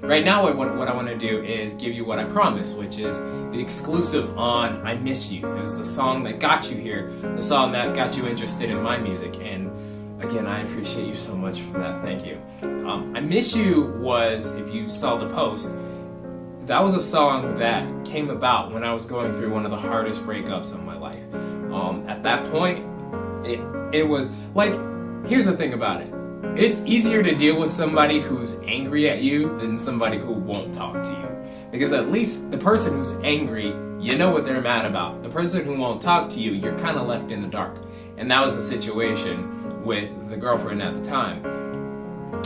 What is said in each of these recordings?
right now what I want to do is give you what I promised, which is the exclusive on I Miss You. It was the song that got you here, the song that got you interested in my music, and again, I appreciate you so much for that. Thank you. I Miss You was, if you saw the post, that was a song that came about when I was going through one of the hardest breakups of my life. At that point, it was like, here's the thing about it. It's easier to deal with somebody who's angry at you than somebody who won't talk to you. Because at least the person who's angry, you know what they're mad about. The person who won't talk to you, you're kind of left in the dark. And that was the situation with the girlfriend at the time.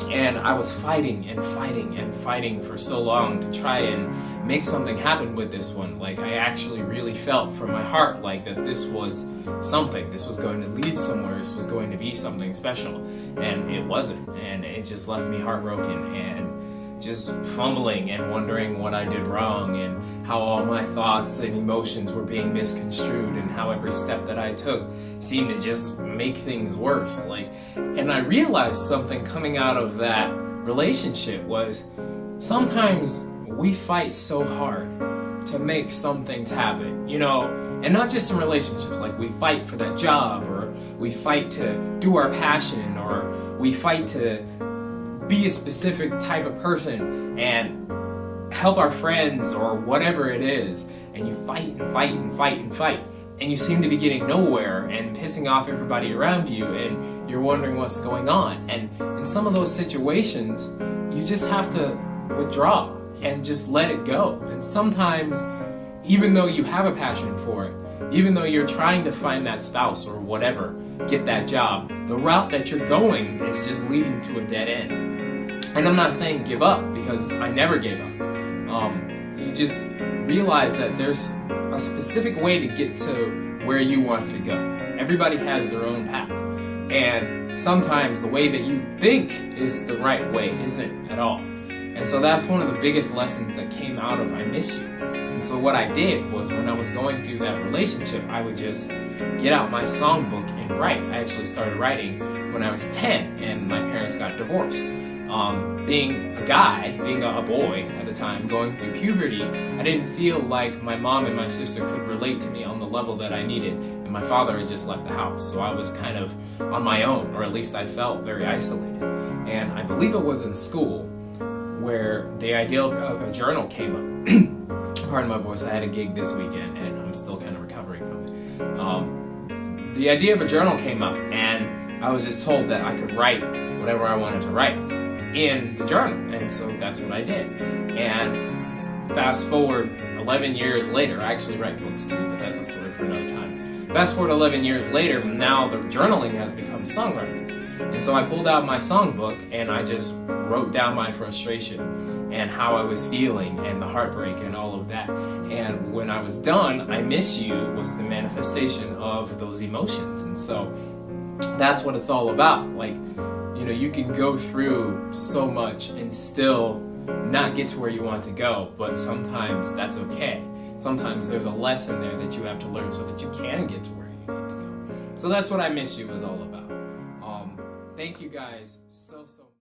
And I was fighting and fighting and fighting for so long to try and make something happen with this one. Like, I actually really felt from my heart like that this was something. This was going to lead somewhere. This was going to be something special. And it wasn't. And it just left me heartbroken and just fumbling and wondering what I did wrong and how all my thoughts and emotions were being misconstrued and how every step that I took seemed to just make things worse. And I realized something coming out of that relationship was sometimes we fight so hard to make some things happen, and not just in relationships. Like, we fight for that job, or we fight to do our passion, or we fight to be a specific type of person and help our friends or whatever it is, and you fight and fight and fight and fight, and you seem to be getting nowhere and pissing off everybody around you, and you're wondering what's going on. And in some of those situations, you just have to withdraw and just let it go. And sometimes, even though you have a passion for it, even though you're trying to find that spouse or whatever, get that job, the route that you're going is just leading to a dead end. And I'm not saying give up, because I never gave up. You just realize that there's a specific way to get to where you want to go. Everybody has their own path. And sometimes the way that you think is the right way isn't at all. And so that's one of the biggest lessons that came out of I Miss You. And so what I did was, when I was going through that relationship, I would just get out my songbook and write. I actually started writing when I was 10 and my parents got divorced. Being a guy, being a boy at the time, going through puberty, I didn't feel like my mom and my sister could relate to me on the level that I needed, and my father had just left the house, so I was kind of on my own, or at least I felt very isolated. And I believe it was in school where the idea of a journal came up. Pardon my voice, I had a gig this weekend and I'm still kind of recovering from it. The idea of a journal came up, and I was just told that I could write whatever I wanted to write in the journal, and so that's what I did. And fast forward 11 years later, I actually write books too, but that's a story for another time. Fast forward 11 years later, now the journaling has become songwriting. And so I pulled out my songbook and I just wrote down my frustration and how I was feeling and the heartbreak and all of that. And when I was done, I Miss You was the manifestation of those emotions. And so that's what it's all about. You can go through so much and still not get to where you want to go, but sometimes that's okay. Sometimes there's a lesson there that you have to learn so that you can get to where you need to go. So that's what I Miss You was all about. Thank you guys so